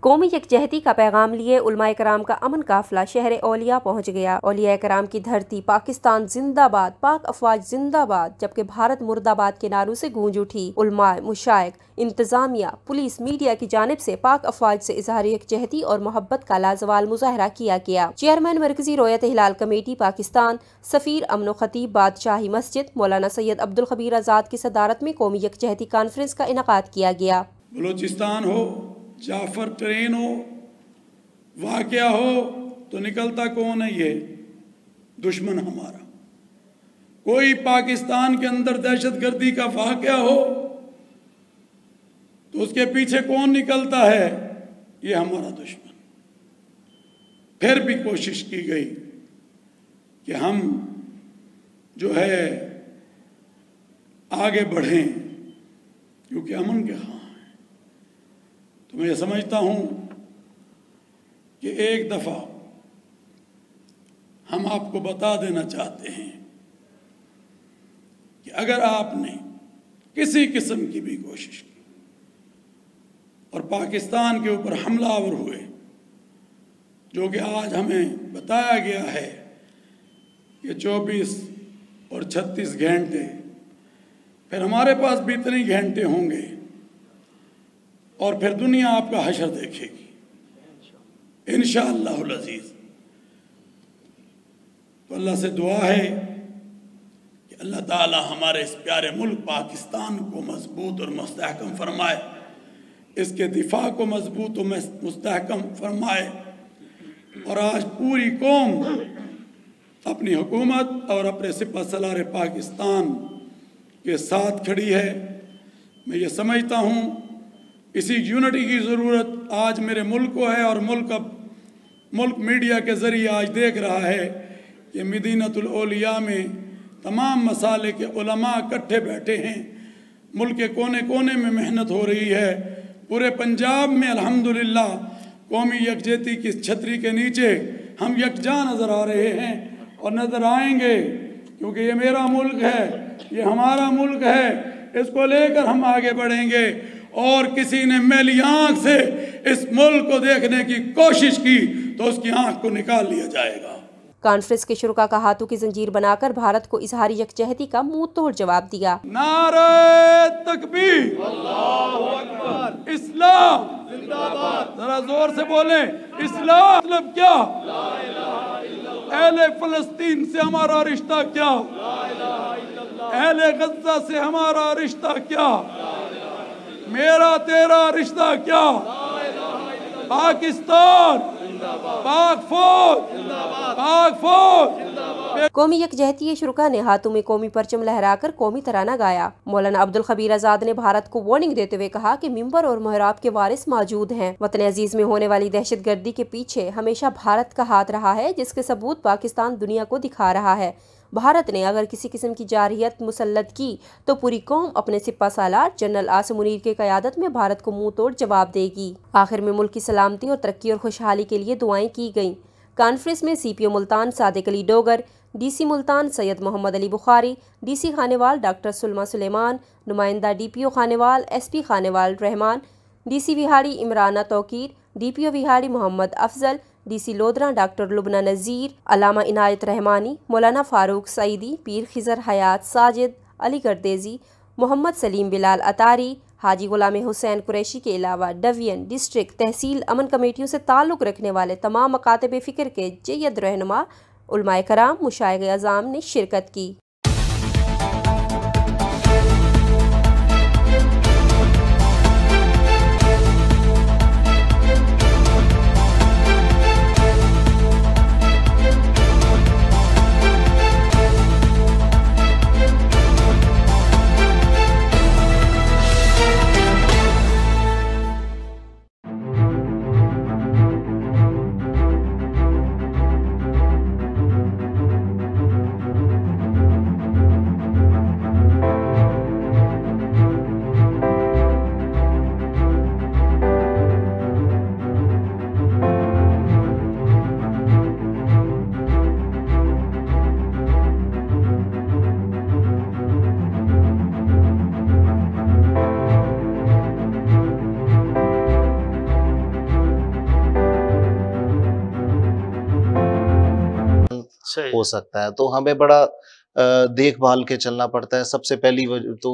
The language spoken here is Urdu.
قومی یکجہتی کا پیغام لیے علماء کرام کا امن قافلہ شہر اولیاء پہنچ گیا۔ اولیاء کرام کی دھرتی پاکستان زندہ باد، پاک افواج زندہ باد، جبکہ بھارت مرد آباد کے نعروں سے گونج اٹھی۔ علماء، مشائخ، انتظامیہ، پولیس، میڈیا کی جانب سے پاک افواج سے اظہار یکجہتی اور محبت کا لازوال مظاہرہ کیا گیا۔ چیئرمین مرکزی رویت ہلال کمیٹی پاکستان، سفیر امن و خطیب بادشاہی مسجد مولانا سید عبدالخبیر آزاد کی صدارت میں قومی یکجہتی کانفرنس کا انعقاد کیا گیا۔ بلوچستان ہو، جعفر ٹرین ہو، واقعہ ہو تو نکلتا کون ہے؟ یہ دشمن ہمارا۔ کوئی پاکستان کے اندر دہشت گردی کا واقعہ ہو تو اس کے پیچھے کون نکلتا ہے؟ یہ ہمارا دشمن۔ پھر بھی کوشش کی گئی کہ ہم جو ہے آگے بڑھیں، کیونکہ امن کے خواہاں ہیں۔ تو میں یہ سمجھتا ہوں کہ ایک دفعہ ہم آپ کو بتا دینا چاہتے ہیں کہ اگر آپ نے کسی قسم کی بھی کوشش کی اور پاکستان کے اوپر حملہ آور ہوئے، جو کہ آج ہمیں بتایا گیا ہے کہ 24 اور 36 گھنٹے، پھر ہمارے پاس بھی اتنے گھنٹے ہوں گے، اور پھر دنیا آپ کا حشر دیکھے گی انشاءاللہ العزیز۔ تو اللہ سے دعا ہے کہ اللہ تعالی ہمارے اس پیارے ملک پاکستان کو مضبوط اور مستحکم فرمائے، اس کے دفاع کو مضبوط و مستحکم فرمائے، اور آج پوری قوم اپنی حکومت اور اپنے سپہ سالار پاکستان کے ساتھ کھڑی ہے۔ میں یہ سمجھتا ہوں اسی یونٹی کی ضرورت آج میرے ملک کو ہے، اور ملک میڈیا کے ذریعے آج دیکھ رہا ہے کہ مدینۃ الاولیاء میں تمام مسالے کے علماء اکٹھے بیٹھے ہیں، ملک کے کونے کونے میں محنت ہو رہی ہے۔ پورے پنجاب میں الحمدللہ قومی یکجہتی کی چھتری کے نیچے ہم یکجاں نظر آ رہے ہیں اور نظر آئیں گے، کیونکہ یہ میرا ملک ہے، یہ ہمارا ملک ہے، اس کو لے کر ہم آگے بڑھیں گے۔ اور کسی نے میلی آنکھ سے اس ملک کو دیکھنے کی کوشش کی تو اس کی آنکھ کو نکال لیا جائے گا۔ کانفرنس کے شرکا کا ہاتھوں کی زنجیر بنا کر بھارت کو اظہار یکجہتی کا منہ توڑ جواب دیا۔ نعرہ تکبیر، اللہ اکبر، اسلام زندہ باد، ذرا زور سے بولیں، اسلام مطلب کیا؟ لا الہ الا اللہ۔ اہل فلسطین سے ہمارا رشتہ کیا؟ لا الہ الا اللہ۔ اہل غزہ سے ہمارا رشتہ کیا؟ میرا تیرا رشتہ کیا؟ پاکستان، پاک فوج، پاک فوج۔ قومی یکجہتی شرکا نے ہاتھوں میں قومی پرچم لہرا کر قومی ترانہ گایا۔ مولانا عبدالخبیر آزاد نے بھارت کو وارننگ دیتے ہوئے کہا کہ ممبر اور محراب کے وارث موجود ہیں۔ وطن عزیز میں ہونے والی دہشت گردی کے پیچھے ہمیشہ بھارت کا ہاتھ رہا ہے، جس کے ثبوت پاکستان دنیا کو دکھا رہا ہے۔ بھارت نے اگر کسی قسم کی جارحیت مسلط کی تو پوری قوم اپنے سپہ سالار جنرل عاصم منیر کی قیادت میں بھارت کو منہ توڑ جواب دے گی۔ آخر میں ملک کی سلامتی اور ترقی اور خوشحالی کے لیے دعائیں کی گئیں۔ کانفرنس میں سی پی او ملتان صادق علی ڈوگر، ڈی سی ملتان سید محمد علی بخاری، ڈی سی خانیوال ڈاکٹر سلمہ سلیمان، نمائندہ ڈی پی او خانیوال ایس پی خانیوال رحمان، ڈی سی وہاڑی عمرانہ توقیر، ڈی پی او وہاڑی محمد افضل، ڈی سی لودھراں ڈاکٹر لبنہ نذیر، علامہ عنایت رحمانی، مولانا فاروق سعیدی، پیر خضر حیات ساجد، علی گردیزی، محمد سلیم بلال اتاری، حاجی غلام حسین قریشی کے علاوہ ڈویژن، ڈسٹرکٹ، تحصیل امن کمیٹیوں سے تعلق رکھنے والے تمام مکاتب فکر کے جید رہنما، علماء کرام، مشائخ اعظام نے شرکت کی۔ ہو سکتا ہے، تو ہمیں بڑا دیکھ بھال کے چلنا پڑتا ہے۔ سب سے پہلی تو